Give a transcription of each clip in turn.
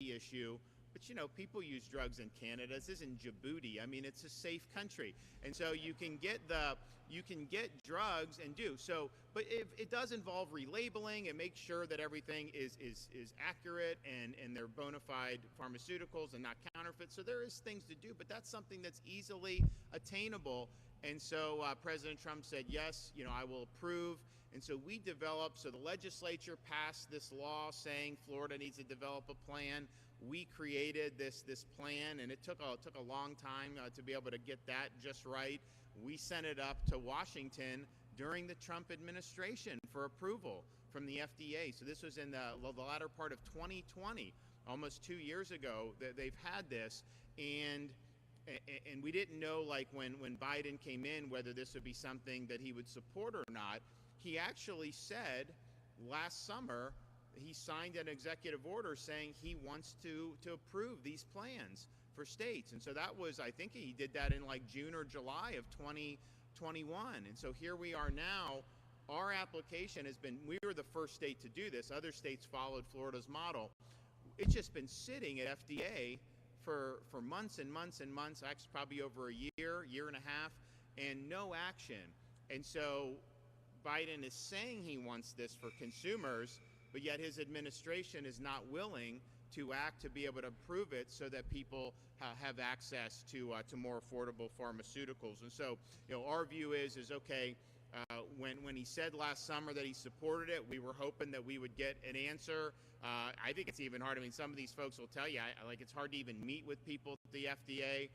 issue. But, you know, people use drugs in Canada. This isn't Djibouti. I mean, it's a safe country. And so you can get drugs and do so, but it does involve relabeling and make sure that everything is accurate and they're bona fide pharmaceuticals and not counterfeit. So there is things to do, but that's something that's easily attainable. And so President Trump said, yes, you know, I will approve. And so so the legislature passed this law saying Florida needs to develop a plan. We created this plan, and it took a long time to be able to get that just right. We sent it up to Washington during the Trump administration for approval from the FDA. So this was in the latter part of 2020, almost 2 years ago that they've had this. And we didn't know, like, when Biden came in, whether this would be something that he would support or not. He actually said last summer, he signed an executive order saying he wants to approve these plans for states. And so that was, I think he did that in like June or July of 2021. And so here we are now. Our application we were the first state to do this. Other states followed Florida's model. It's just been sitting at FDA for months and months and months, actually probably over a year and a half, and no action. And so Biden is saying he wants this for consumers, but yet his administration is not willing to act to be able to approve it so that people have access to more affordable pharmaceuticals. And so, you know, our view is okay. When he said last summer that he supported it, we were hoping that we would get an answer. I think it's even hard. I mean, some of these folks will tell you, like, it's hard to even meet with people at the FDA.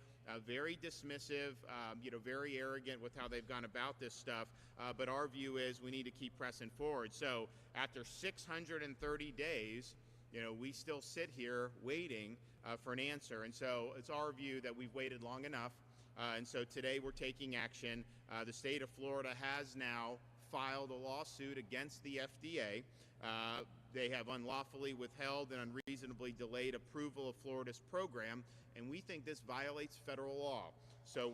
Very dismissive, you know, very arrogant with how they've gone about this stuff. But our view is we need to keep pressing forward. So after 630 days, you know, we still sit here waiting for an answer. And so it's our view that we've waited long enough. And so today we're taking action. The state of Florida has now filed a lawsuit against the FDA. They have unlawfully withheld and unreasonably delayed approval of Florida's program, and we think this violates federal law. So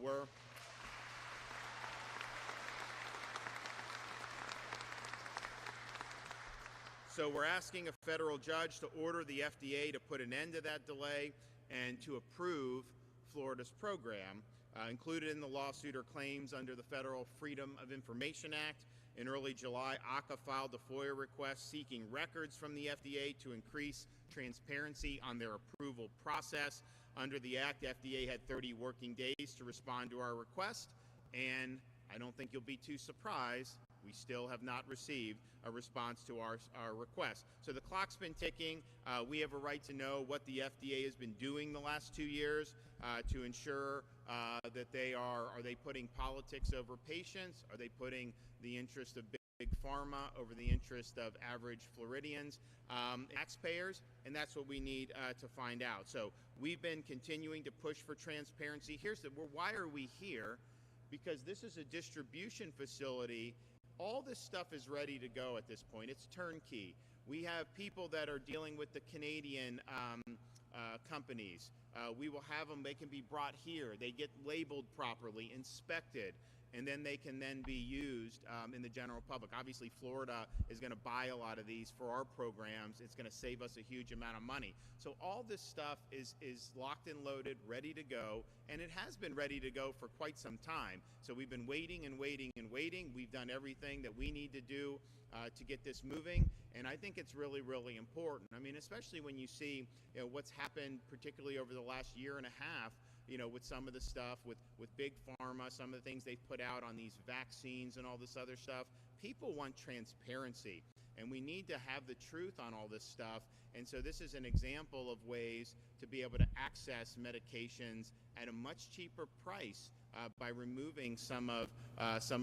we're asking a federal judge to order the FDA to put an end to that delay and to approve Florida's program. Included in the lawsuit are claims under the Federal Freedom of Information Act. In early July, ACA filed a FOIA request seeking records from the FDA to increase transparency on their approval process. Under the Act, FDA had 30 working days to respond to our request, and I don't think you'll be too surprised, we still have not received a response to our request. So the clock's been ticking. We have a right to know what the FDA has been doing the last 2 years to ensure that are they putting politics over patients? Are they putting the interest of big pharma over the interest of average Floridians, taxpayers? And that's what we need to find out. So we've been continuing to push for transparency. Why are we here? Because this is a distribution facility. All this stuff is ready to go at this point. It's turnkey. We have people that are dealing with the Canadian companies. We will have them, they can be brought here. They get labeled properly, inspected, and then they can then be used in the general public. Obviously, Florida is going to buy a lot of these for our programs. It's going to save us a huge amount of money. So all this stuff is locked and loaded, ready to go, and it has been ready to go for quite some time. So we've been waiting and waiting and waiting. We've done everything that we need to do to get this moving, and I think it's really, really important. I mean, especially when you see, you know, what's happened, particularly over the last year and a half, you know, with some of the stuff with big pharma, some of the things they've put out on these vaccines and all this other stuff. People want transparency, and we need to have the truth on all this stuff. And so this is an example of ways to be able to access medications at a much cheaper price by removing some of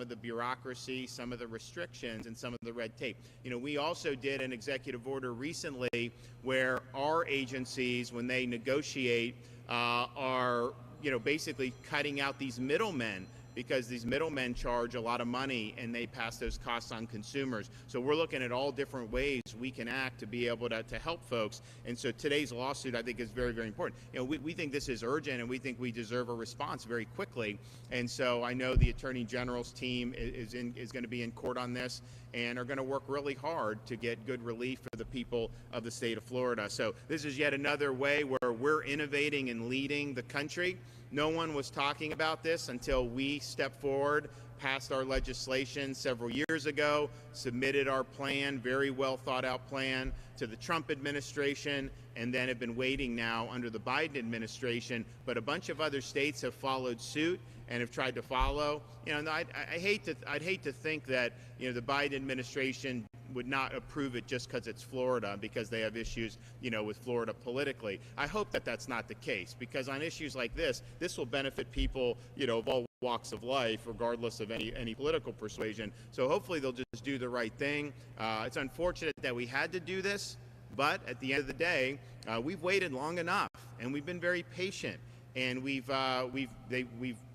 the bureaucracy, some of the restrictions, and some of the red tape. You know, we also did an executive order recently where our agencies, when they negotiate, are, you know, basically cutting out these middlemen because these middlemen charge a lot of money and they pass those costs on consumers. So we're looking at all different ways we can act to be able to help folks. And so today's lawsuit, I think, is very, very important. You know, we think this is urgent, and we think we deserve a response very quickly. And so I know the Attorney General's team is going to be in court on this and are going to work really hard to get good relief for the people of the state of Florida. So this is yet another way where we're innovating and leading the country. No one was talking about this until we stepped forward, passed our legislation several years ago, submitted our plan, very well thought out plan, to the Trump administration, and then have been waiting now under the Biden administration. But a bunch of other states have followed suit and have tried to follow. You know, I'd hate to think that, you know, the Biden administration would not approve it just because it's Florida, because they have issues, you know, with Florida politically. I hope that that's not the case, because on issues like this will benefit people, you know, of all walks of life, regardless of any political persuasion. So hopefully they'll just do the right thing. It's unfortunate that we had to do this, but at the end of the day, we've waited long enough, and we've been very patient, and we've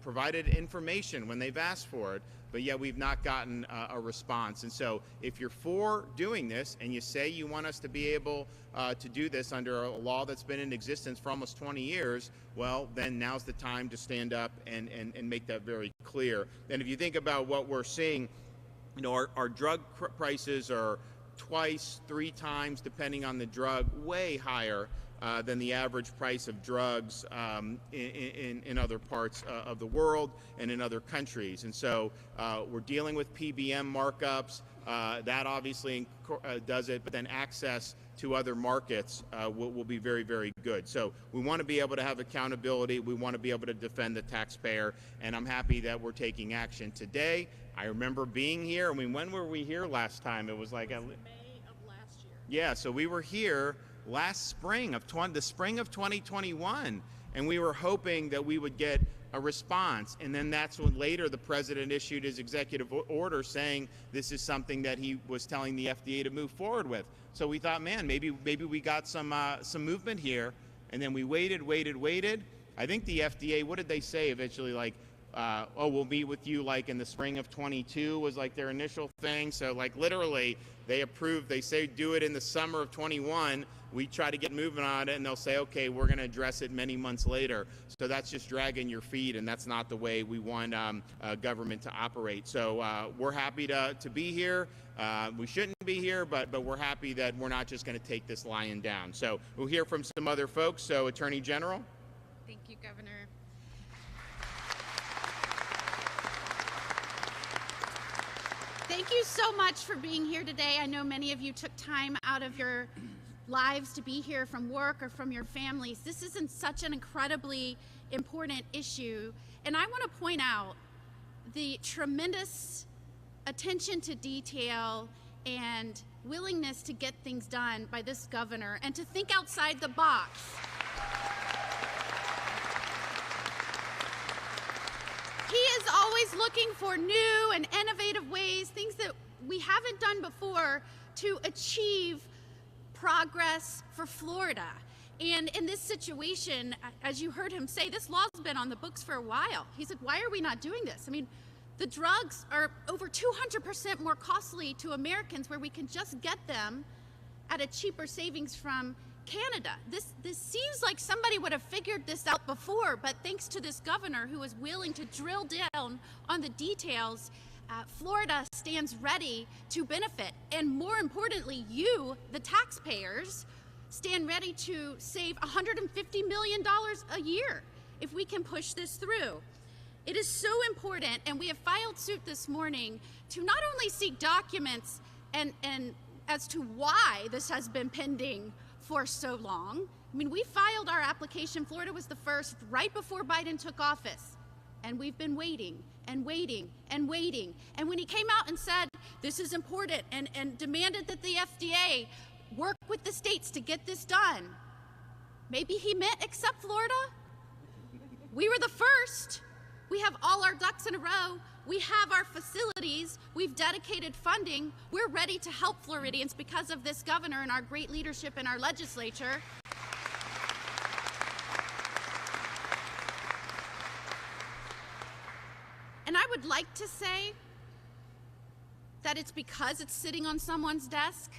provided information when they've asked for it, but yet we've not gotten a response. And so if you're for doing this and you say you want us to be able to do this under a law that's been in existence for almost 20 years, well, then now's the time to stand up and make that very clear. And if you think about what we're seeing, you know, our drug prices are twice, 3 times, depending on the drug, way higher than the average price of drugs in other parts of the world and in other countries. And so we're dealing with PBM markups. That obviously does it, but then access to other markets will be very, very good. So we want to be able to have accountability. We want to be able to defend the taxpayer, and I'm happy that we're taking action today. I remember being here. I mean, when were we here last time? It was like May of last year. Yeah, so we were here last spring the spring of 2021, and we were hoping that we would get a response. And then that's when later the president issued his executive order saying this is something that he was telling the FDA to move forward with. So we thought, man, maybe we got some movement here. And then we waited. I think the FDA, what did they say eventually? Like, oh, we'll meet with you like in the spring of 22 was like their initial thing. So like literally they approved, they say do it in the summer of 21. We try to get moving on it, and they'll say, okay, we're going to address it many months later. So that's just dragging your feet, and that's not the way we want government to operate. So we're happy to be here. We shouldn't be here, but we're happy that we're not just going to take this lion down. So we'll hear from some other folks. So Attorney General. Thank you, Governor. Thank you so much for being here today. I know many of you took time out of your lives to be here from work or from your families. This is such an incredibly important issue. And I want to point out the tremendous attention to detail and willingness to get things done by this governor and to think outside the box. He is always looking for new and innovative ways, things that we haven't done before, to achieve progress for Florida. And in this situation, as you heard him say, this law's been on the books for a while. He said, why are we not doing this? I mean, the drugs are over 200% more costly to Americans, where we can just get them at a cheaper savings from Canada. This seems like somebody would have figured this out before, but thanks to this governor who is willing to drill down on the details, Florida stands ready to benefit. And more importantly, you, the taxpayers, stand ready to save $150 million a year if we can push this through. It is so important, and we have filed suit this morning to not only seek documents and as to why this has been pending for so long. I mean, we filed our application. Florida was the first right before Biden took office. And we've been waiting and waiting and waiting. And when he came out and said, this is important, and demanded that the FDA work with the states to get this done, maybe he meant except Florida. We were the first. We have all our ducks in a row. We have our facilities. We've dedicated funding. We're ready to help Floridians because of this governor and our great leadership in our legislature. And like to say that it's because it's sitting on someone's desk,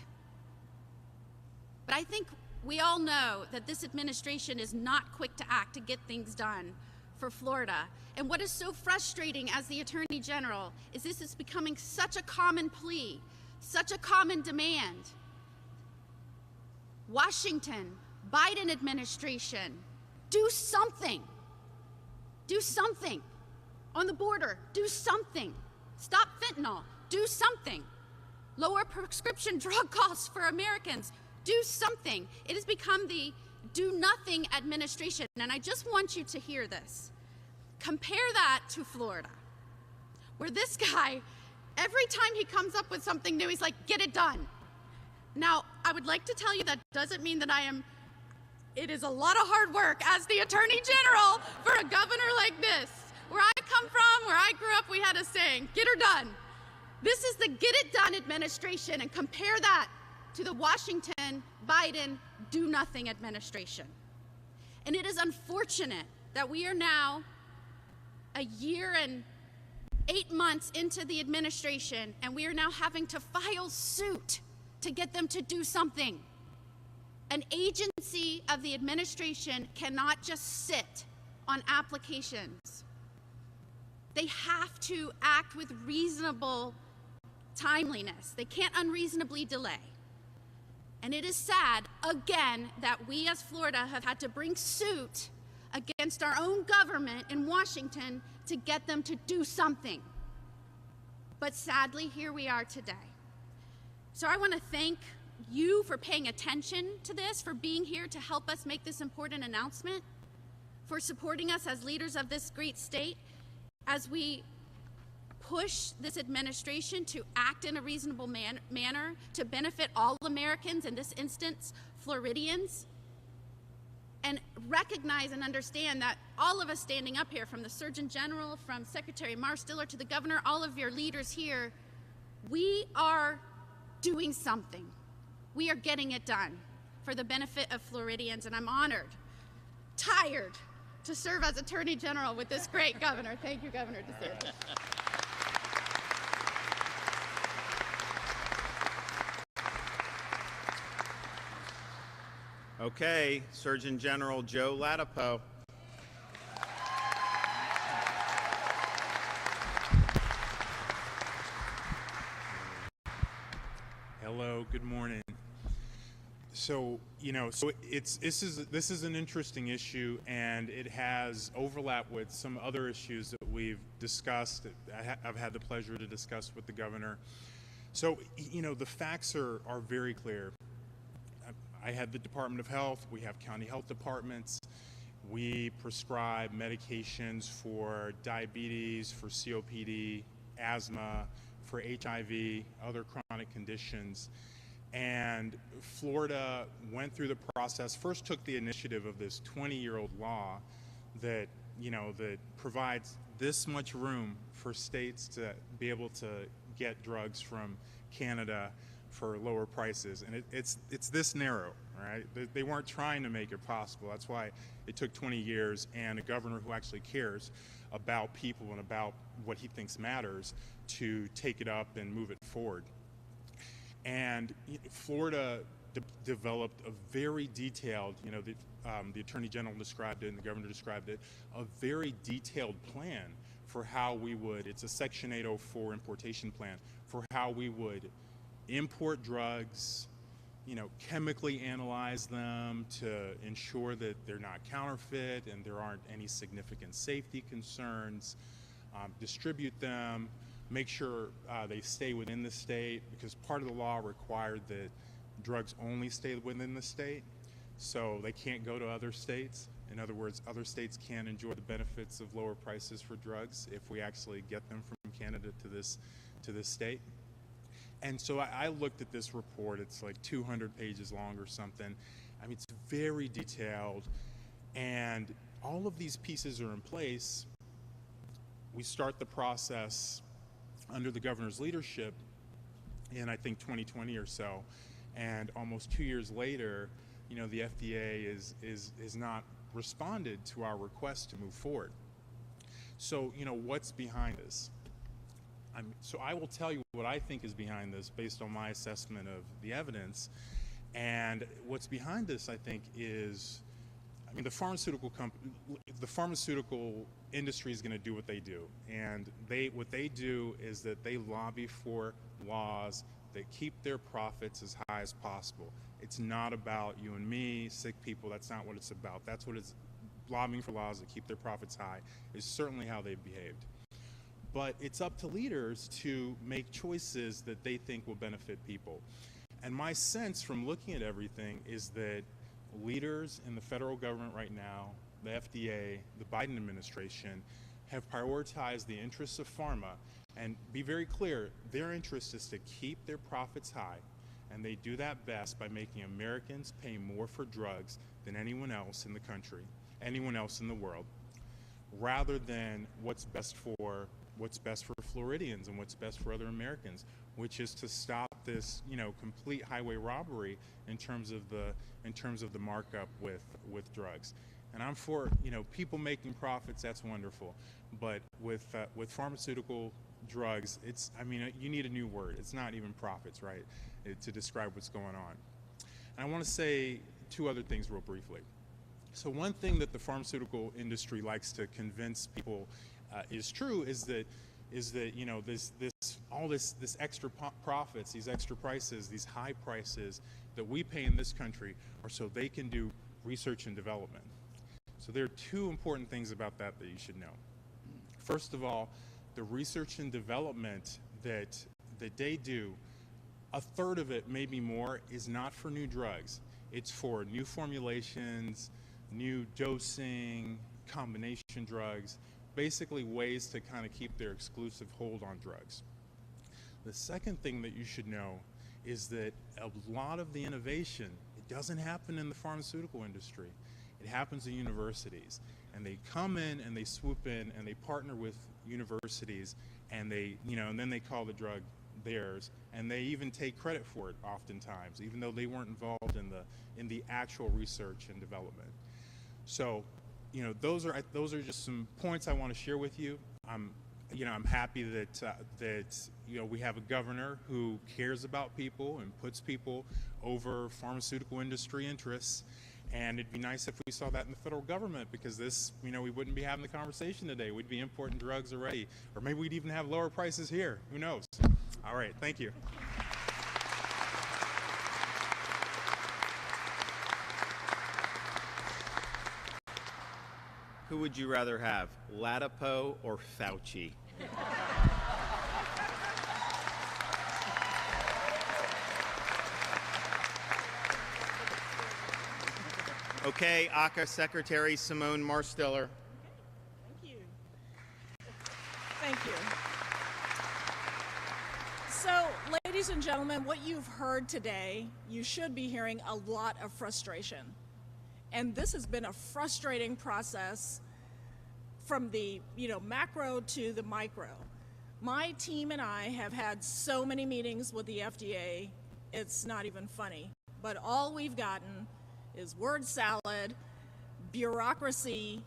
but I think we all know that this administration is not quick to act to get things done for Florida. And what is so frustrating as the Attorney General is this is becoming such a common plea, such a common demand. Washington, Biden administration, do something. Do something. On the border, do something. Stop fentanyl, do something. Lower prescription drug costs for Americans, do something. It has become the do nothing administration, and I just want you to hear this. Compare that to Florida, where this guy, every time he comes up with something new, he's like, get it done. Now, I would like to tell you that doesn't mean that it is a lot of hard work as the Attorney General for a governor like this. Where I come from, where I grew up, we had a saying, get her done. This is the get it done administration, and compare that to the Washington, Biden, do nothing administration. And it is unfortunate that we are now a year and 8 months into the administration, and we are now having to file suit to get them to do something. An agency of the administration cannot just sit on applications. They have to act with reasonable timeliness. They can't unreasonably delay. And it is sad, again, that we as Florida have had to bring suit against our own government in Washington to get them to do something. But sadly, here we are today. So I want to thank you for paying attention to this, for being here to help us make this important announcement, for supporting us as leaders of this great state as we push this administration to act in a reasonable manner to benefit all Americans, in this instance, Floridians, and recognize and understand that all of us standing up here, from the Surgeon General, from Secretary Marstiller to the Governor, all of your leaders here, we are doing something. We are getting it done for the benefit of Floridians, and I'm honored, tired, to serve as Attorney General with this great governor. Thank you, Governor Desantis. Okay, Surgeon General Joe Ladapo. Hello, good morning. So, this is an interesting issue, and it has overlap with some other issues that we've discussed. I've had the pleasure to discuss with the governor. So, the facts are very clear. I had the Department of Health, we have county health departments, we prescribe medications for diabetes, for COPD, asthma, for HIV, other chronic conditions. And Florida went through the process, first took the initiative of this 20-year-old law that, that provides this much room for states to be able to get drugs from Canada for lower prices. And it's this narrow, right? They weren't trying to make it possible. That's why it took 20 years, and a governor who actually cares about people and about what he thinks matters to take it up and move it forward. And Florida developed a very detailed, the Attorney General described it and the Governor described it, a very detailed plan for how we would, it's a Section 804 importation plan, for how we would import drugs, chemically analyze them to ensure that they're not counterfeit and there aren't any significant safety concerns, distribute them, make sure they stay within the state, because part of the law required that drugs only stay within the state, so they can't go to other states. In other words, other states can't enjoy the benefits of lower prices for drugs if we actually get them from Canada to this state. And so I looked at this report. It's like 200 pages long or something. I mean, it's very detailed, and all of these pieces are in place. We start the process under the governor's leadership in, I think, 2020 or so, and almost 2 years later, the FDA is not responded to our request to move forward. So, what's behind this? So I will tell you what I think is behind this based on my assessment of the evidence. And what's behind this, I think, is, I mean, the pharmaceutical industry is going to do what they do, and what they do is that they lobby for laws that keep their profits as high as possible. It's not about you and me, sick people. That's not what it's about. That's what it's lobbying for, laws that keep their profits high is certainly how they've behaved. But it's up to leaders to make choices that they think will benefit people. And my sense from looking at everything is that leaders in the federal government right now, the FDA, the Biden administration, have prioritized the interests of pharma. And be very clear, their interest is to keep their profits high. And they do that best by making Americans pay more for drugs than anyone else in the country, anyone else in the world, rather than what's best for Floridians and what's best for other Americans, which is to stop this, complete highway robbery in terms of the markup with drugs. And I'm for, people making profits. That's wonderful. But with pharmaceutical drugs, you need a new word. It's not even profits, right, to describe what's going on. And I want to say two other things real briefly. So one thing that the pharmaceutical industry likes to convince people is true is that this extra profits, these extra prices, these high prices that we pay in this country are so they can do research and development. So there are two important things about that you should know. First of all, the research and development that they do, a third of it, maybe more, is not for new drugs. It's for new formulations, new dosing, combination drugs, basically ways to kind of keep their exclusive hold on drugs. The second thing that you should know is that a lot of the innovation, it doesn't happen in the pharmaceutical industry. It happens in universities. And they come in and they swoop in and they partner with universities and and then they call the drug theirs, and they even take credit for it oftentimes, even though they weren't involved in the actual research and development. So, those are just some points I want to share with you. I'm happy that we have a governor who cares about people and puts people over pharmaceutical industry interests. And it'd be nice if we saw that in the federal government, because this, we wouldn't be having the conversation today. We'd be importing drugs already, or maybe we'd even have lower prices here. Who knows? All right, thank you. Who would you rather have, Latipo or Fauci? Okay, ACA Secretary Simone Marsteller. Thank you. Thank you. So, ladies and gentlemen, what you've heard today, you should be hearing a lot of frustration. And this has been a frustrating process from the macro to the micro. My team and I have had so many meetings with the FDA, it's not even funny. But all we've gotten is word salad, bureaucracy,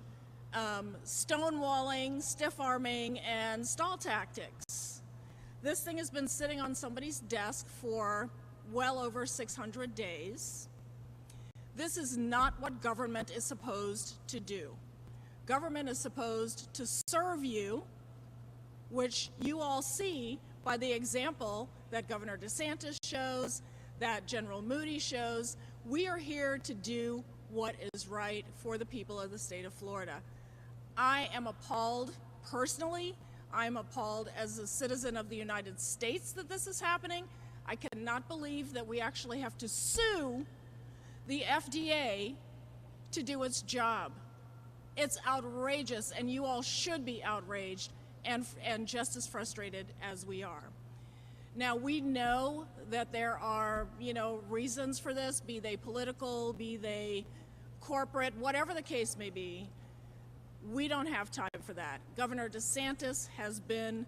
stonewalling, stiff-arming, and stall tactics. This thing has been sitting on somebody's desk for well over 600 days. This is not what government is supposed to do. Government is supposed to serve you, which you all see by the example that Governor Desantis shows, that General Moody shows. We are here to do what is right for the people of the state of Florida. I am appalled personally. I'm appalled as a citizen of the United States that this is happening. I cannot believe that we actually have to sue the FDA to do its job. It's outrageous, and you all should be outraged and just as frustrated as we are. Now, we know that there are, reasons for this, be they political, be they corporate, whatever the case may be. We don't have time for that. Governor Desantis has been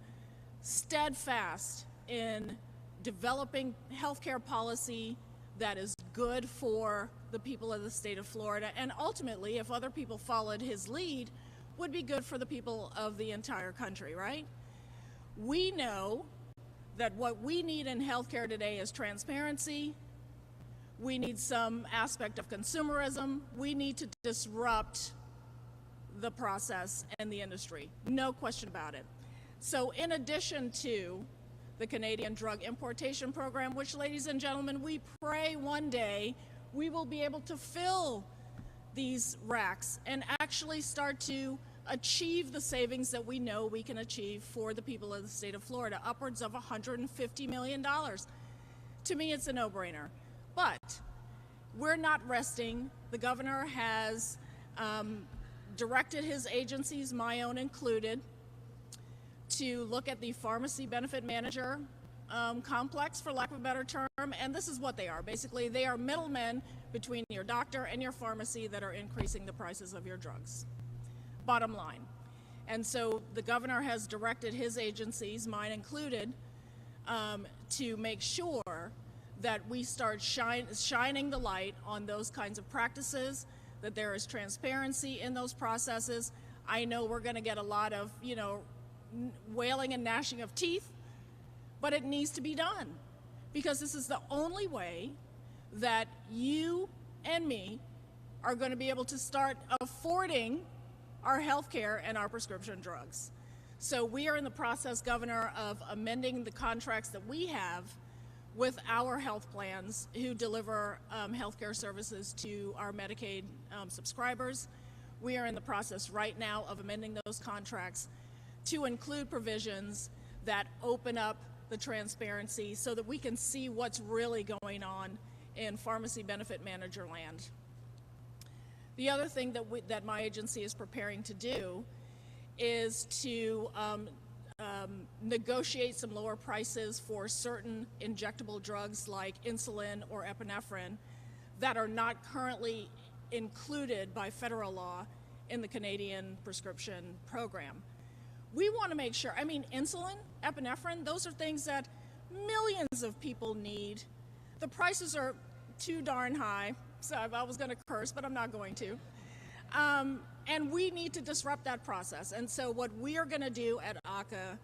steadfast in developing healthcare policy that is good for the people of the state of Florida, and ultimately, if other people followed his lead, would be good for the people of the entire country, right? We know that what we need in healthcare today is transparency. We need some aspect of consumerism. We need to disrupt the process and the industry. No question about it. So in addition to the Canadian Drug Importation Program, which, ladies and gentlemen, we pray one day we will be able to fill these racks and actually start to achieve the savings that we know we can achieve for the people of the state of Florida, upwards of $150 million. To me, it's a no-brainer. But we're not resting. The governor has directed his agencies, my own included, to look at the pharmacy benefit manager complex, for lack of a better term, and this is what they are. Basically, they are middlemen between your doctor and your pharmacy that are increasing the prices of your drugs. Bottom line. And so the governor has directed his agencies, mine included, to make sure that we start shining the light on those kinds of practices, that there is transparency in those processes. I know we're going to get a lot of, wailing and gnashing of teeth, but it needs to be done, because this is the only way that you and me are going to be able to start affording our health care and our prescription drugs. So we are in the process, Governor, of amending the contracts that we have with our health plans who deliver health care services to our Medicaid subscribers. We are in the process right now of amending those contracts to include provisions that open up the transparency so that we can see what's really going on in pharmacy benefit manager land. The other thing that my agency is preparing to do is to negotiate some lower prices for certain injectable drugs like insulin or epinephrine that are not currently included by federal law in the Canadian prescription program. We want to make sure, insulin, epinephrine, those are things that millions of people need. The prices are too darn high. So I was going to curse, but I'm not going to. And we need to disrupt that process. And so what we are going to do at ACA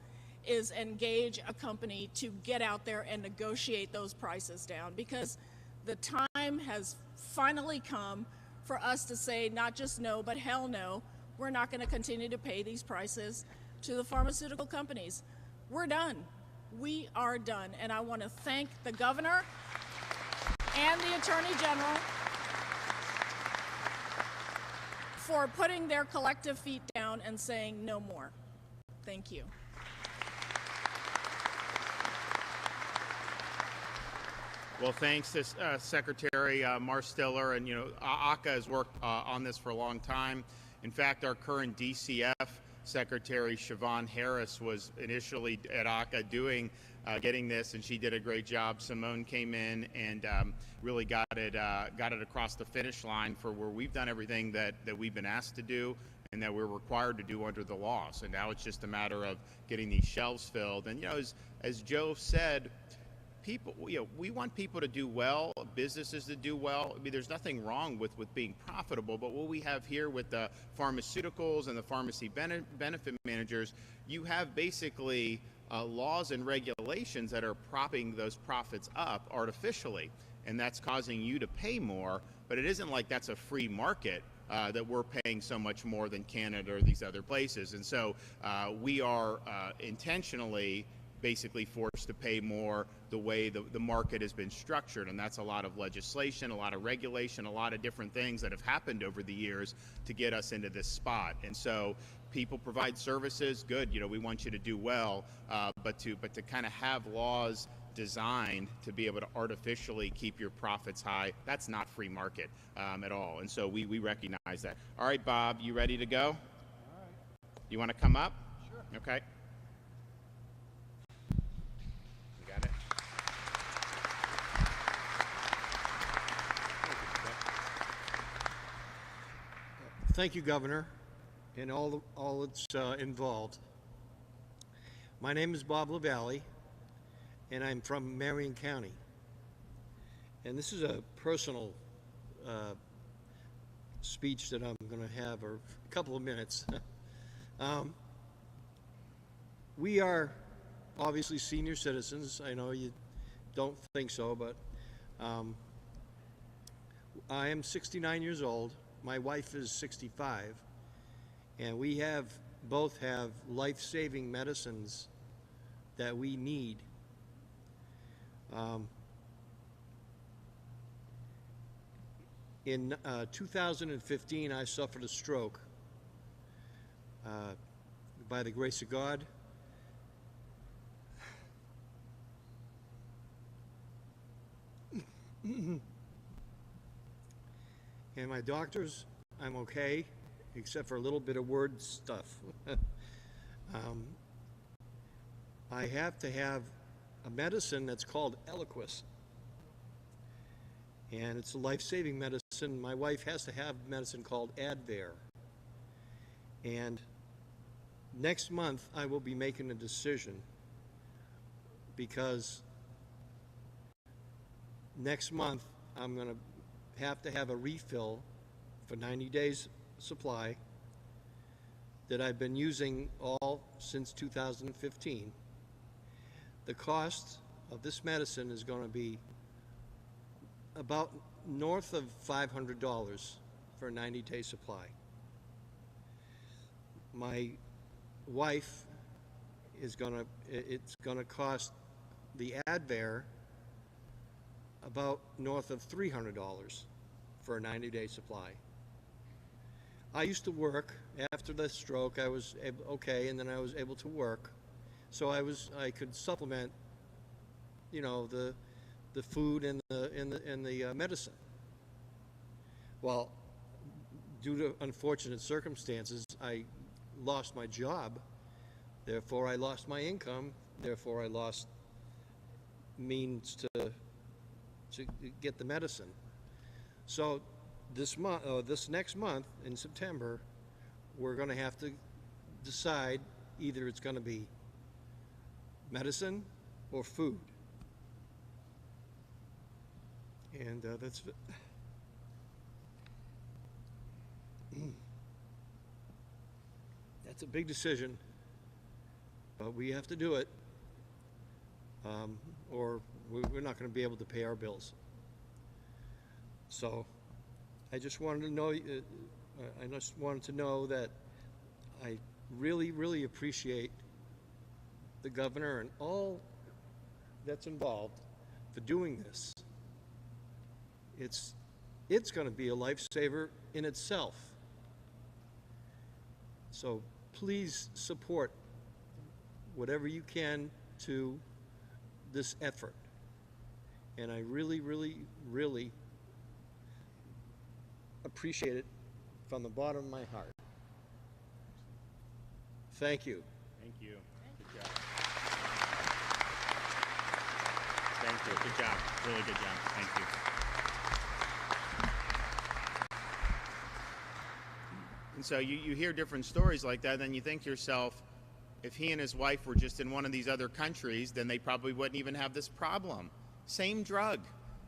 is engage a company to get out there and negotiate those prices down, because the time has finally come for us to say not just no, but hell no. We're not going to continue to pay these prices to the pharmaceutical companies. We're done. We are done. And I want to thank the governor and the Attorney General for putting their collective feet down and saying no more. Thank you. Well, thanks to Secretary Marstiller, and ACA has worked on this for a long time. In fact, our current DCF Secretary Siobhan Harris was initially at ACA getting this, and she did a great job. Simone came in and really got it across the finish line for where we've done everything that we've been asked to do and that we're required to do under the law. So now it's just a matter of getting these shelves filled. And as Joe said, people, we want people to do well, businesses to do well. There's nothing wrong with being profitable, but what we have here with the pharmaceuticals and the pharmacy benefit managers, you have basically laws and regulations that are propping those profits up artificially, and that's causing you to pay more. But it isn't like that's a free market that we're paying so much more than Canada or these other places. And so we are intentionally basically forced to pay more the way the market has been structured, and that's a lot of legislation, a lot of regulation, a lot of different things that have happened over the years to get us into this spot. And so people provide services, good, we want you to do well, but to kind of have laws designed to be able to artificially keep your profits high, that's not free market at all. And so we recognize that. All right, Bob, you ready to go? All right. You want to come up? Sure. Okay. You got it? Thank you, Governor, and all that's involved. My name is Bob LaValle, and I'm from Marion County. And this is a personal speech that I'm going to have, or a couple of minutes. We are obviously senior citizens. I know you don't think so, but I am 69 years old. My wife is 65, and we both have life-saving medicines that we need. In 2015, I suffered a stroke. By the grace of God, and my doctors, I'm okay, except for a little bit of word stuff. I have to have a medicine that's called Eliquis, and it's a life-saving medicine. My wife has to have medicine called Advair, and next month I will be making a decision, because next month I'm going to have a refill for 90 days supply that I've been using all since 2015. The cost of this medicine is going to be about north of $500 for a 90-day supply. My wife it's going to cost the Advair about north of $300 for a 90-day supply. I used to work. After the stroke, I was okay, and then I was able to work, so I could supplement, the food and the medicine. Well, due to unfortunate circumstances, I lost my job. Therefore, I lost my income. Therefore, I lost means to get the medicine. So this next month in September, we're going to have to decide either it's going to be medicine or food. And that's a big decision, but we have to do it, or we're not going to be able to pay our bills. So I just wanted to know. I just wanted to know that I really, really appreciate the governor and all that's involved for doing this. It's going to be a lifesaver in itself. So please support whatever you can to this effort. And I really, really, really appreciate it from the bottom of my heart. Thank you. Thank you. Good job. Thank you. Good job. Really good job. Thank you. And so you hear different stories like that, then you think to yourself, if he and his wife were just in one of these other countries, then they probably wouldn't even have this problem. Same drug.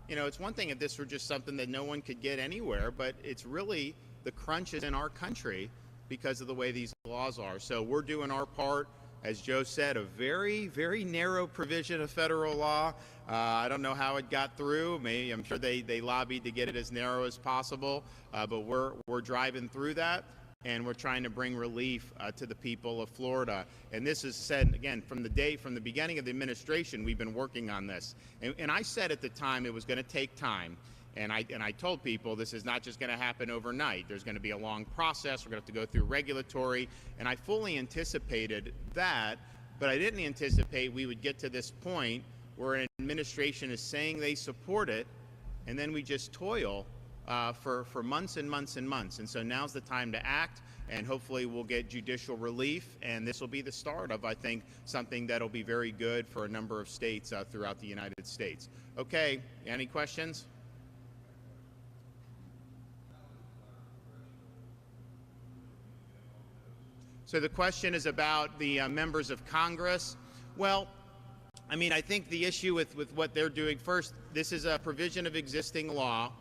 It's one thing if this were just something that no one could get anywhere, but it's really the crunch is in our country because of the way these laws are. So we're doing our part. As Joe said, a very, very narrow provision of federal law. I don't know how it got through. Maybe I'm sure they lobbied to get it as narrow as possible, but we're driving through that, and we're trying to bring relief to the people of Florida. And this is said, again, from the beginning of the administration, we've been working on this. And I said at the time it was going to take time. And I told people this is not just going to happen overnight. There's going to be a long process. We're going to have to go through regulatory. And I fully anticipated that, but I didn't anticipate we would get to this point where an administration is saying they support it, and then we just toil for months and months and months. And so now's the time to act, and hopefully we'll get judicial relief, and this will be the start of, I think, something that'll be very good for a number of states throughout the United States. Okay, any questions? So the question is about the members of Congress. Well, I mean, I think the issue with what they're doing, first, this is a provision of existing law,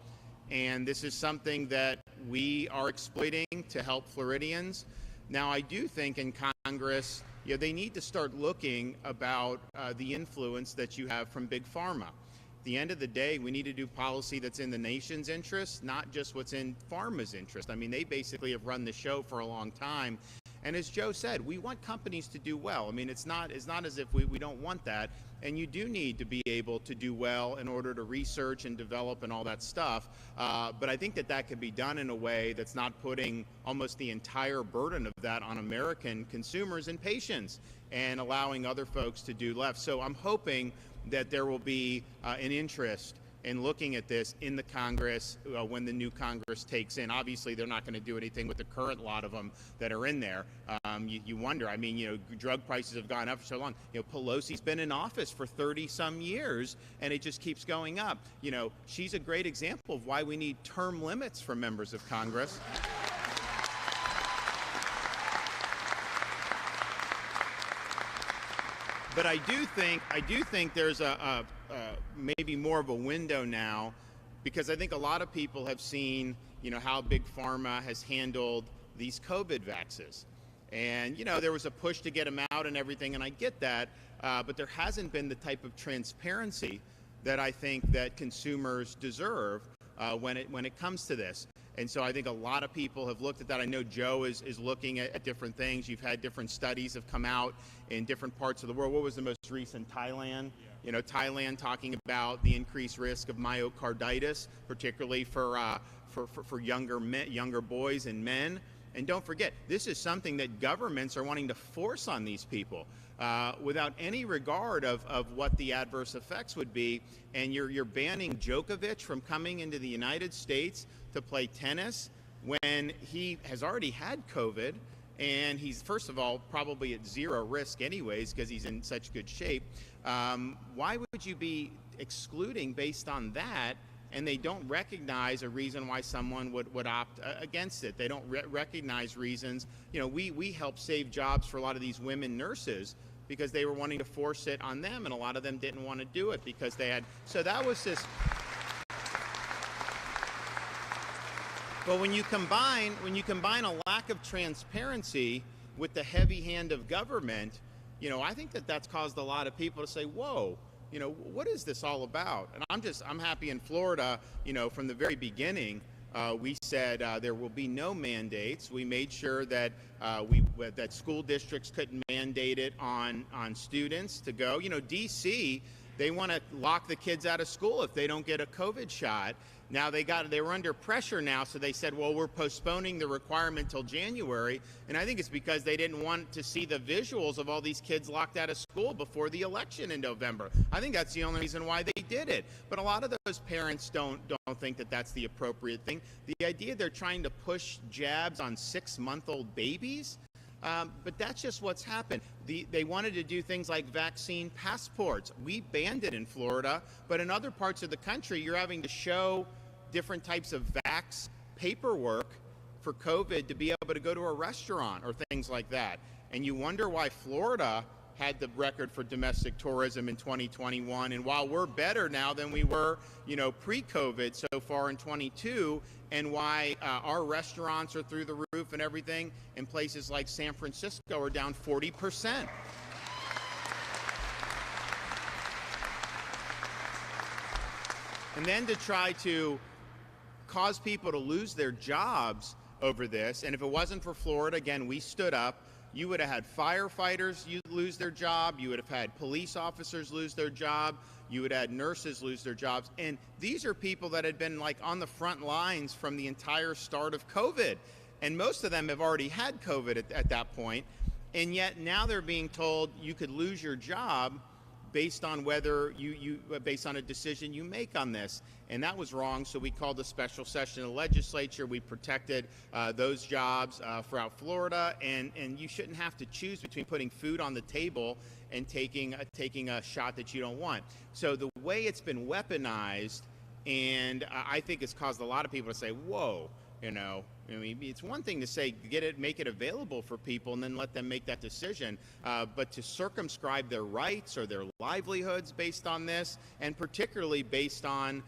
and this is something that we are exploiting to help Floridians. Now, I do think in Congress, they need to start looking about the influence that you have from big pharma. At the end of the day, we need to do policy that's in the nation's interest, not just what's in pharma's interest. I mean, they basically have run the show for a long time. And as Joe said, we want companies to do well. I mean, it's not as if we don't want that. And you do need to be able to do well in order to research and develop and all that stuff. But I think that can be done in a way that's not putting almost the entire burden of that on American consumers and patients and allowing other folks to do left. So I'm hoping that there will be an interest in looking at this in the Congress when the new Congress takes in. Obviously, they're not going to do anything with the current lot of them that are in there. You wonder, I mean, drug prices have gone up for so long. Pelosi's been in office for 30-some years, and it just keeps going up. She's a great example of why we need term limits for members of Congress. But I do think there's a maybe more of a window now, because I think a lot of people have seen, how big pharma has handled these COVID vaccines. And, there was a push to get them out and everything, and I get that, but there hasn't been the type of transparency that I think that consumers deserve when it comes to this. And so I think a lot of people have looked at that. I know Joe is looking at different things. You've had different studies have come out in different parts of the world. What was the most recent? Thailand? Yeah. Thailand talking about the increased risk of myocarditis, particularly for younger boys and men. And don't forget, this is something that governments are wanting to force on these people without any regard of what the adverse effects would be. And you're banning Djokovic from coming into the United States to play tennis when he has already had COVID, and he's, first of all, probably at zero risk anyways because he's in such good shape. Why would you be excluding based on that? And they don't recognize a reason why someone would opt against it. They don't recognize reasons. We help save jobs for a lot of these women nurses because they were wanting to force it on them, and a lot of them didn't want to do it because they had. So that was this. But when you combine a lack of transparency with the heavy hand of government, I think that's caused a lot of people to say, whoa. What is this all about? And I'm happy in Florida, from the very beginning, we said there will be no mandates. We made sure that that school districts couldn't mandate it on students to go. DC, they want to lock the kids out of school if they don't get a COVID shot. Now they were under pressure now, so they said, well, we're postponing the requirement till January. And I think it's because they didn't want to see the visuals of all these kids locked out of school before the election in November. I think that's the only reason why they did it. But a lot of those parents don't think that that's the appropriate thing. The idea they're trying to push jabs on 6-month-old babies, but that's just what's happened. They wanted to do things like vaccine passports. We banned it in Florida, but in other parts of the country, you're having to show different types of vax paperwork for COVID to be able to go to a restaurant or things like that. And you wonder why Florida had the record for domestic tourism in 2021. And while we're better now than we were, pre-COVID so far in 22, and why our restaurants are through the roof and everything, in places like San Francisco are down 40%. And then to try to cause people to lose their jobs over this, and if it wasn't for Florida, again, we stood up, you would have had firefighters lose their job, you would have had police officers lose their job, you would have had nurses lose their jobs. And these are people that had been on the front lines from the entire start of COVID. And most of them have already had COVID at that point. And yet now they're being told you could lose your job based on whether based on a decision you make on this. And that was wrong, so we called a special session of the legislature. We protected those jobs throughout Florida, and you shouldn't have to choose between putting food on the table and taking a shot that you don't want. So the way it's been weaponized, and I think it's caused a lot of people to say, whoa, it's one thing to say, make it available for people and then let them make that decision. But to circumscribe their rights or their livelihoods based on this, and particularly based on,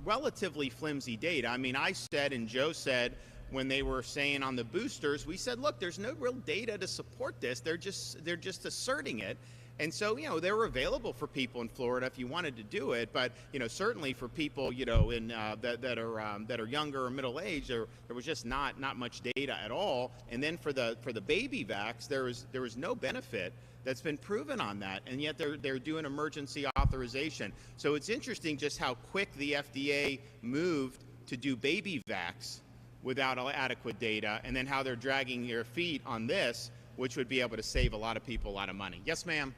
relatively flimsy data. I mean, I said, and Joe said, when they were saying on the boosters, we said, look, there's no real data to support this. They're just asserting it. And so, they were available for people in Florida if you wanted to do it, but certainly for people in that are younger or middle age, there was just not much data at all. And then for the baby vax, there was no benefit that's been proven on that, and yet they're doing emergency authorization. So it's interesting just how quick the FDA moved to do baby vax without adequate data, and then how they're dragging their feet on this, which would be able to save a lot of people a lot of money. Yes, ma'am.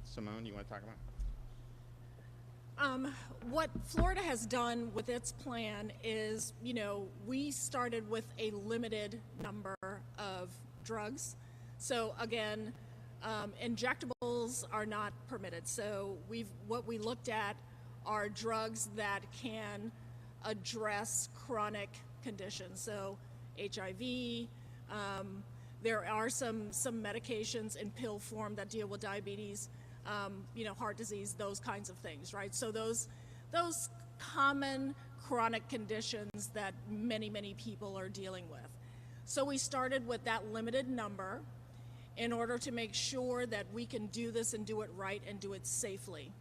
Simone, you want to talk about? What Florida has done with its plan is, we started with a limited number of drugs. So again, injectables are not permitted. So what we looked at are drugs that can address chronic conditions. So HIV, there are some medications in pill form that deal with diabetes, heart disease, those kinds of things, right? So those common chronic conditions that many people are dealing with. So we started with that limited number in order to make sure that we can do this and do it right and do it safely.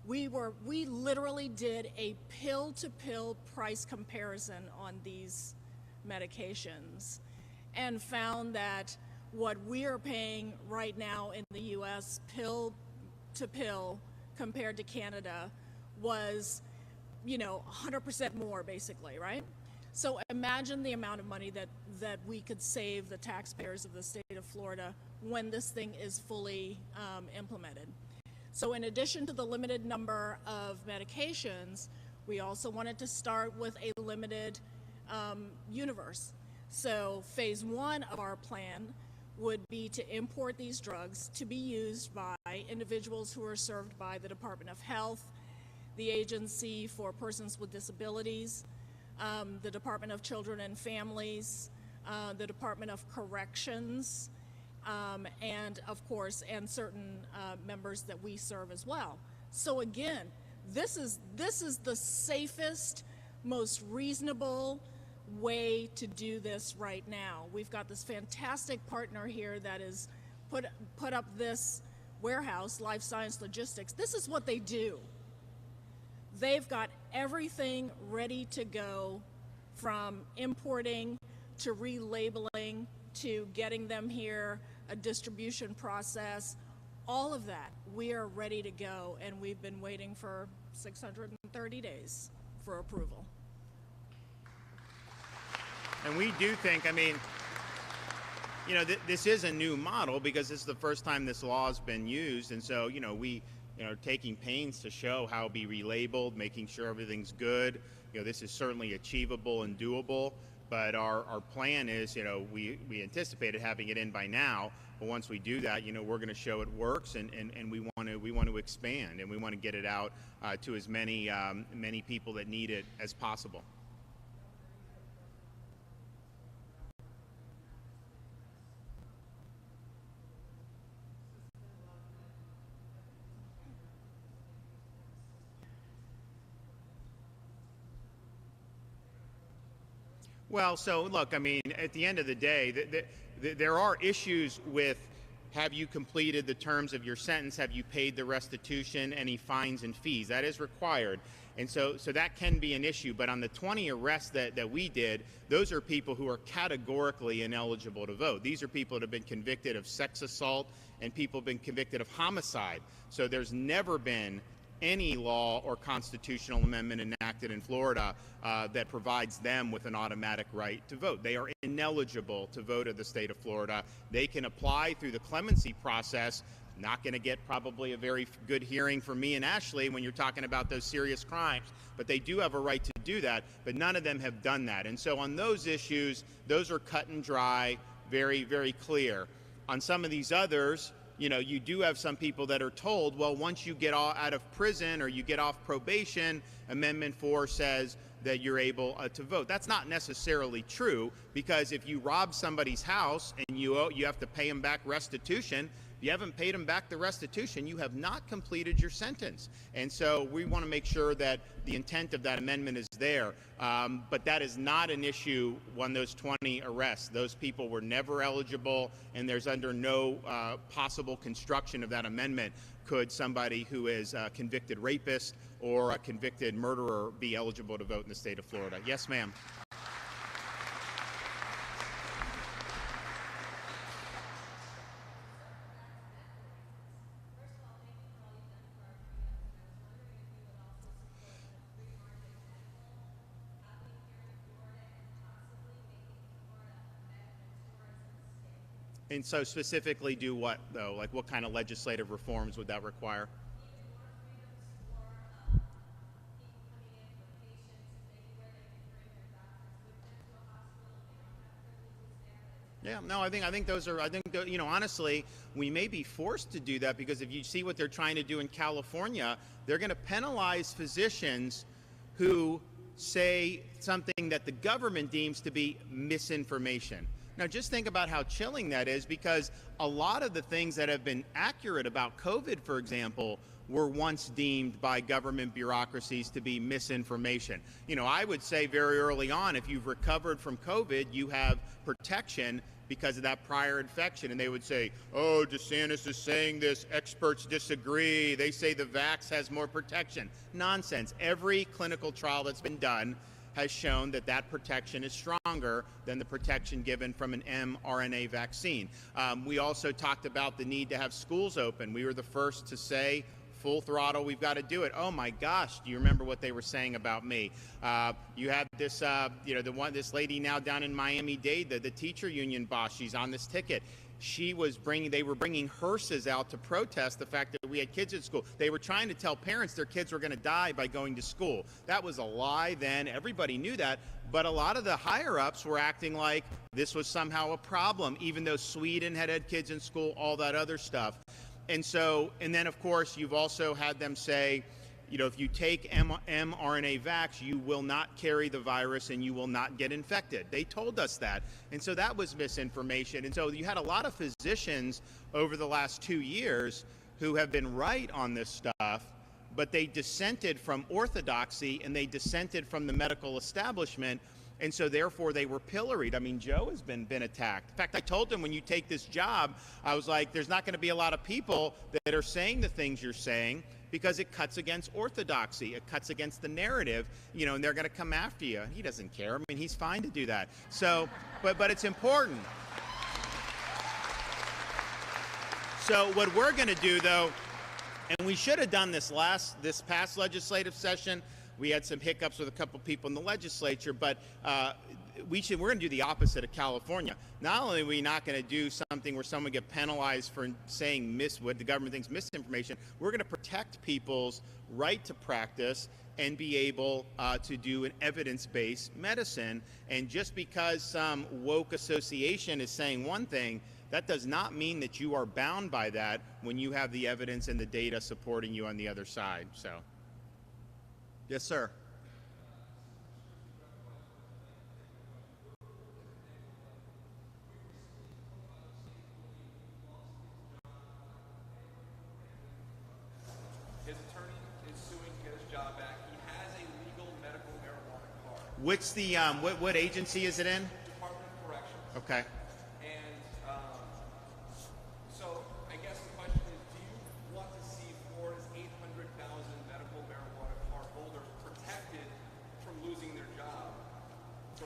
We literally did a pill-to-pill price comparison on these medications and found that what we are paying right now in the U.S. pill to pill compared to Canada was, 100% more basically, right? So imagine the amount of money that we could save the taxpayers of the state of Florida when this thing is fully implemented. So in addition to the limited number of medications, we also wanted to start with a limited universe. So phase 1 of our plan would be to import these drugs to be used by individuals who are served by the Department of Health, the Agency for Persons with Disabilities, the Department of Children and Families, the Department of Corrections, and of course, and certain members that we serve as well. So again, this is the safest, most reasonable way to do this right now. We've got this fantastic partner here that is put up this warehouse, Life Science Logistics. This is what they do. They've got everything ready to go, from importing to relabeling to getting them here, a distribution process, all of that. We are ready to go, and we've been waiting for 630 days for approval. And we do think, this is a new model because this is the first time this law has been used. And so, we are taking pains to show how it be relabeled, making sure everything's good. This is certainly achievable and doable. But our plan is, we anticipated having it in by now. But once we do that, we're going to show it works, and we want to expand, and we want to get it out to as many people that need it as possible. Well, so look, at the end of the day, there are issues with, have you completed the terms of your sentence? Have you paid the restitution, any fines and fees? That is required. And so that can be an issue. But on the 20 arrests that we did, those are people who are categorically ineligible to vote. These are people that have been convicted of sex assault, and people have been convicted of homicide. So there's never been any law or constitutional amendment enacted in Florida that provides them with an automatic right to vote. They are ineligible to vote in the state of Florida. They can apply through the clemency process. Not going to get probably a very good hearing from me and Ashley when you're talking about those serious crimes, but they do have a right to do that, but none of them have done that. And so on those issues, those are cut and dry, very, very clear. On some of these others, you do have some people that are told, well, once you get out of prison or you get off probation, Amendment 4 says that you're able to vote. That's not necessarily true, because if you rob somebody's house and you have to pay them back restitution, If you haven't paid them back the restitution, you have not completed your sentence. And so we want to make sure that the intent of that amendment is there. But that is not an issue on those 20 arrests. Those people were never eligible, and there's under no possible construction of that amendment could somebody who is a convicted rapist or a convicted murderer be eligible to vote in the state of Florida. Yes, ma'am. And so specifically do what, though? Like what kind of legislative reforms would that require? Yeah, no, I think those are, you know, honestly, we may be forced to do that because if you see what they're trying to do in California, they're going to penalize physicians who say something that the government deems to be misinformation. Now, just think about how chilling that is, because a lot of the things that have been accurate about COVID, for example, were once deemed by government bureaucracies to be misinformation. You know, I would say very early on, if you've recovered from COVID, you have protection because of that prior infection. And they would say, oh, Desantis is saying this, experts disagree, they say the vax has more protection. Nonsense. Every clinical trial that's been done has shown that that protection is stronger than the protection given from an mRNA vaccine. We also talked about the need to have schools open. We were the first to say, full throttle, we've got to do it. Oh my gosh, do you remember what they were saying about me? You have this, this lady now down in Miami-Dade, the teacher union boss, she's on this ticket. They were bringing hearses out to protest the fact that we had kids at school. They were trying to tell parents their kids were going to die by going to school. That was a lie then. Everybody knew that. But a lot of the higher-ups were acting like this was somehow a problem, even though Sweden had kids in school, all that other stuff. And then, of course, you've also had them say, you know, if you take mRNA vax, you will not carry the virus and you will not get infected. They told us that. And so that was misinformation. And so you had a lot of physicians over the last 2 years who have been right on this stuff, but they dissented from orthodoxy and they dissented from the medical establishment. And so therefore they were pilloried. I mean, Joe has been attacked. In fact, I told him when you take this job, I was like, there's not going to be a lot of people that are saying the things you're saying because it cuts against orthodoxy. It cuts against the narrative, you know, and they're going to come after you. He doesn't care. I mean, he's fine to do that. So, but it's important. So what we're going to do, though, and we should have done this past legislative session. We had some hiccups with a couple people in the legislature, but we're going to do the opposite of California. Not only are we not going to do something where someone get penalized for saying what the government thinks misinformation, we're going to protect people's right to practice and be able to do an evidence-based medicine. And just because some woke association is saying one thing, that does not mean that you are bound by that when you have the evidence and the data supporting you on the other side. So, yes, sir. His attorney is suing to get his job back. He has a legal medical marijuana card. What's the what agency is it in? Department of Corrections. Okay. And so I guess the question is, do you want to see Florida's 800,000 medical marijuana card holders protected from losing their job?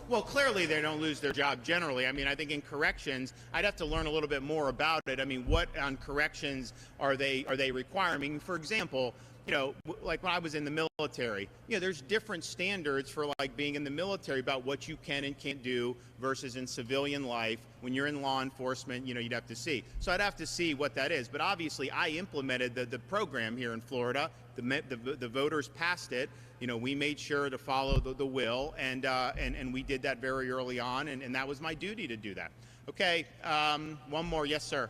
Well, clearly they don't lose their job generally. I mean, I think in corrections, I'd have to learn a little bit more about it. I mean, what on corrections are they requiring? I mean, for example, you know, like when I was in the military, you know, there's different standards for like being in the military about what you can and can't do versus in civilian life. When you're in law enforcement, you know, you'd have to see. So I'd have to see what that is. But obviously, I implemented the program here in Florida. The voters passed it. You know, we made sure to follow the will, and we did that very early on, and that was my duty to do that. Okay, one more. Yes, sir.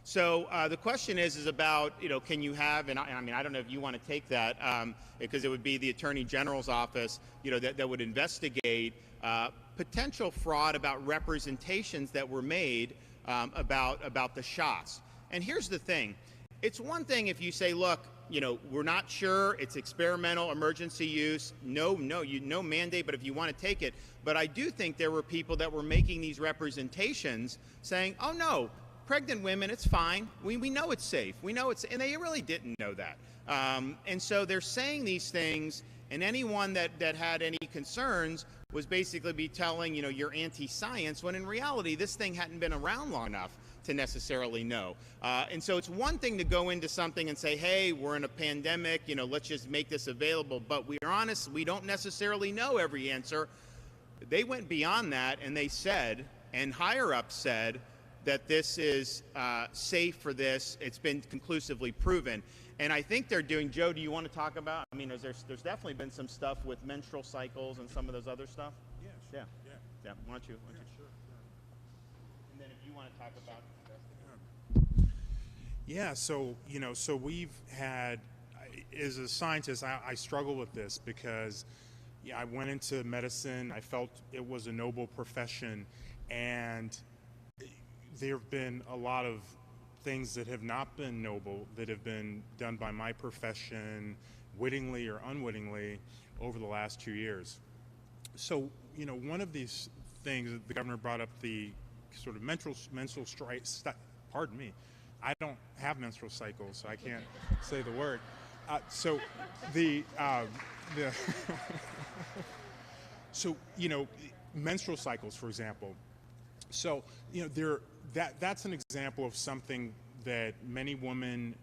So the question is about, can you have, and I mean, I don't know if you want to take that, because it would be the Attorney General's office, that would investigate potential fraud about representations that were made about the shots. And here's the thing. It's one thing if you say, look, we're not sure, it's experimental emergency use, no mandate, but if you want to take it. But I do think there were people that were making these representations saying, oh no, pregnant women, it's fine. We know it's safe. We know and they really didn't know that. And so they're saying these things, and anyone that had any concerns was basically be telling, you're anti-science, when in reality, this thing hadn't been around long enough to necessarily know. And so it's one thing to go into something and say, hey, we're in a pandemic, let's just make this available. But we're honest, we don't necessarily know every answer. They went beyond that, and they said, and higher up said, that this is safe for this. It's been conclusively proven. And I think they're doing, Joe, do you want to talk about, I mean, there's definitely been some stuff with menstrual cycles and some of those other stuff. Yeah, sure. Yeah. Why don't you? Sure. And then if you want to talk about Yeah, so we've had, as a scientist, I struggle with this because I went into medicine, I felt it was a noble profession, and there have been a lot of things that have not been noble that have been done by my profession, wittingly or unwittingly, over the last 2 years. So, one of these things, the governor brought up the sort of menstrual pardon me, I don't have menstrual cycles, so I can't say the word. So menstrual cycles, for example. So, that's an example of something that many women,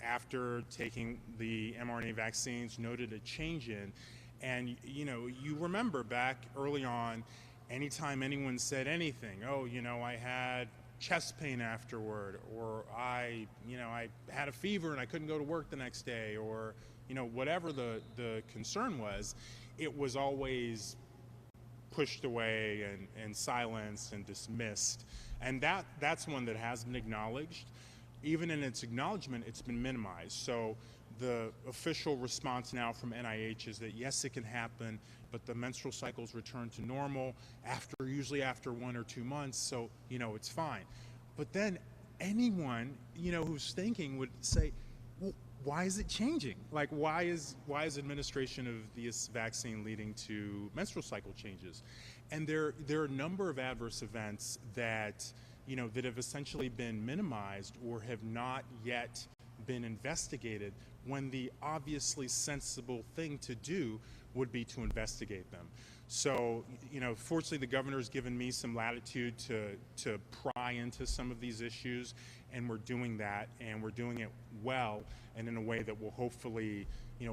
after taking the mRNA vaccines, noted a change in. And, you remember back early on, anytime anyone said anything, oh, I had chest pain afterward, or I had a fever and I couldn't go to work the next day, or, whatever the concern was, it was always pushed away and silenced and dismissed. And that's one that has been acknowledged. Even in its acknowledgement, it's been minimized. So the official response now from NIH is that yes, it can happen, but the menstrual cycles return to normal usually after 1 or 2 months, so it's fine. But then anyone who's thinking would say, well, why is it changing? Like, why is administration of this vaccine leading to menstrual cycle changes? And there are a number of adverse events that that have essentially been minimized or have not yet been investigated, when the obviously sensible thing to do would be to investigate them. So, fortunately, the governor's given me some latitude to pry into some of these issues, and we're doing that, and we're doing it well, and in a way that will hopefully,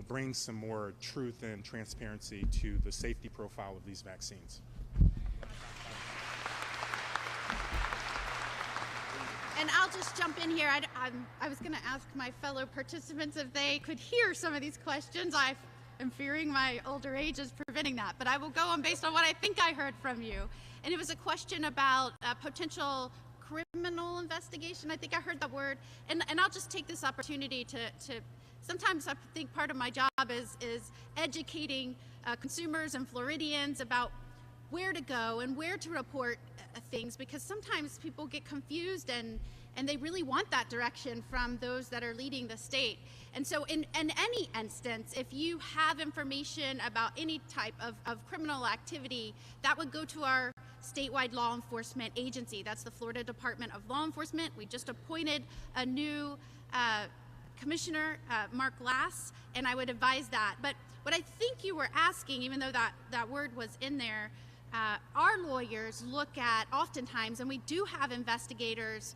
bring some more truth and transparency to the safety profile of these vaccines. And I'll just jump in here. I was going to ask my fellow participants if they could hear some of these questions. I am fearing my older age is preventing that, but I will go on based on what I think I heard from you. And it was a question about potential criminal investigation. I think I heard that word. And I'll just take this opportunity to sometimes I think part of my job is educating consumers and Floridians about where to go and where to report things, because sometimes people get confused and they really want that direction from those that are leading the state. And so in any instance, if you have information about any type of criminal activity, that would go to our statewide law enforcement agency. That's the Florida Department of Law Enforcement. We just appointed a new commissioner, Mark Glass, and I would advise that. But what I think you were asking, even though that word was in there, our lawyers look at oftentimes, and we do have investigators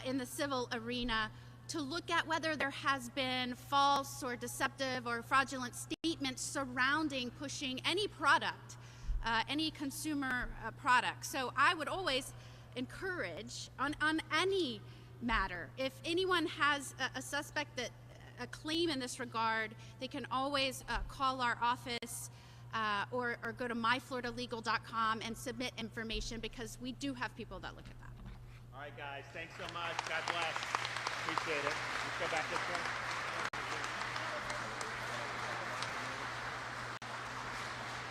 in the civil arena, to look at whether there has been false or deceptive or fraudulent statements surrounding pushing any product, any consumer product. So I would always encourage on any matter, if anyone has a suspect that a claim in this regard, they can always call our office or go to myfloridalegal.com and submit information, because we do have people that look at that. All right, guys, thanks so much. God bless. Appreciate it. Let's go back this way.